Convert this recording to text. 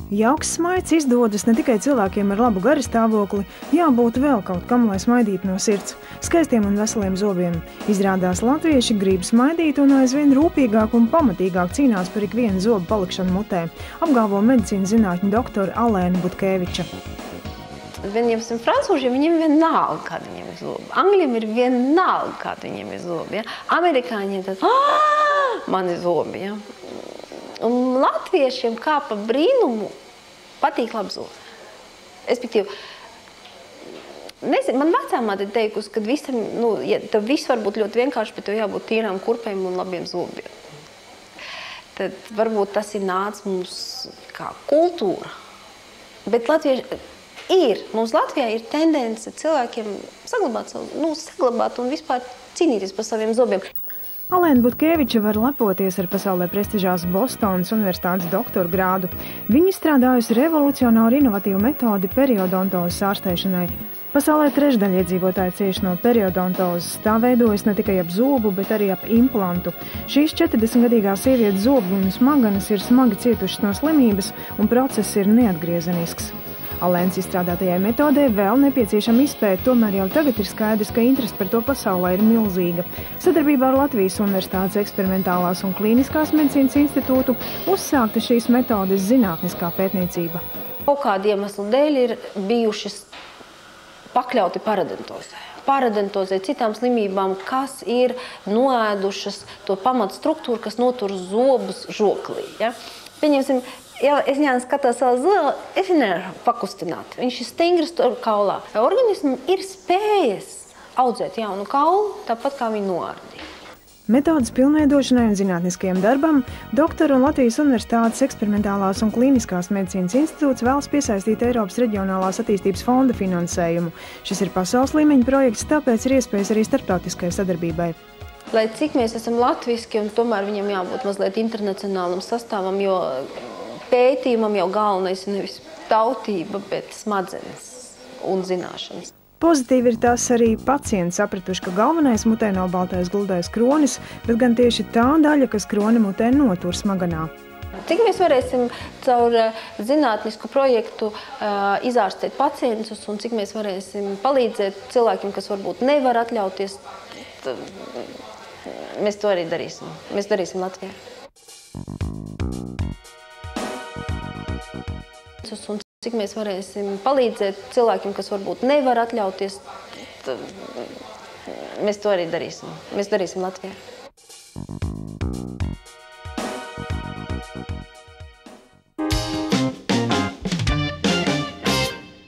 Jauks smaids izdodas ne tikai cilvēkiem ar labu garstāvokli, jābūt vēl kaut kam, lai smaidītu no sirds, skaistiem un veseliem zobiem. Izrādās latvieši grib smaidīt un aizvien rūpīgāk un pamatīgāk cīnās par ikvienu zobu palikšanu mutē, apgalvo medicīnas zinātņu doktora Alēna Butkeviča. Viņiem francūžiem, viņiem vienalga, kāda viņiem ir zoba. Angļiem ir vienalga, kāda viņiem ir zoba. Ja? Amerikāņiem tad, mani zobi. Ja? Un latviešiem kā pa brīnumu patīk labi zobi. Respektīvi, nezinu, man vecāmāte teikusi, ka visam, ja tev viss var būt ļoti vienkārši, bet tev jābūt tīrām kurpēm un labiem zobiem. Tad varbūt tas ir nācis mums kā kultūra. Bet mums Latvijā ir tendence cilvēkiem saglabāt un vispār cīnīties par saviem zobiem. Alēna Butkeviča var lepoties ar pasaulē prestižās Bostonas universitātes doktora grādu. Viņa izstrādājusi revolucionāru inovatīvu metodi periodontozes ārstēšanai. Pasaulē trešdaļa iedzīvotāji cieši no periodontozes. Tā veidojas ne tikai ap zobu, bet arī ap implantu. Šīs 40-gadīgā sievietes zobu un smadzenes ir smagi cietušas no slimības, un process ir neatgriezenisks. Alēnas izstrādātajai metodē vēl nepieciešama izpēta, tomēr jau tagad ir skaidrs, ka interese par to pasaulē ir milzīga. Sadarbībā ar Latvijas Universitātes eksperimentālās un klīniskās medicīnas institūtu uzsākta šīs metodes zinātniskā pētniecība. Kaut kādu iemeslu dēļ ir bijuši pakļauti paradentozē, citām slimībām, kas ir noēdušas to pamatstruktūru, kas notur zobus žoklī. Ja? Pieņemsim, ja es viņā skatos savu zobu, es viņu nevaru pakustināt. Viņš ir stingrs tur kaulā. Organismam ir spējas audzēt jaunu kaulu, tāpat kā viņu noārdīt. Metodas pilnveidošanai un zinātniskajam darbam doktora un Latvijas Universitātes eksperimentālās un klīniskās medicīnas institūts vēlas piesaistīt Eiropas Reģionālās attīstības fonda finansējumu. Šis ir pasaules līmeņa projekts, tāpēc ir iespējas arī starptautiskai sadarbībai. Lai cik mēs esam latviski, un tomēr viņam jābūt mazliet internacionālam sastāvam, jo pētījumam jau galvenais ir nevis tautība, bet smadzenes un zināšanas. Pozitīvi ir tas arī pacienti sapratuši, ka galvenais mutē nav baltais gluldais kronis, bet gan tieši tā daļa, kas kroni mutē notur smaganā. Cik mēs varēsim caur zinātnisku projektu izārstēt pacientus un cik mēs varēsim palīdzēt cilvēkiem, kas varbūt nevar atļauties, mēs to arī darīsim. Mēs darīsim Latvijā. Un cik mēs varēsim palīdzēt cilvēkiem, kas varbūt nevar atļauties, mēs to arī darīsim. Mēs darīsim Latvijā.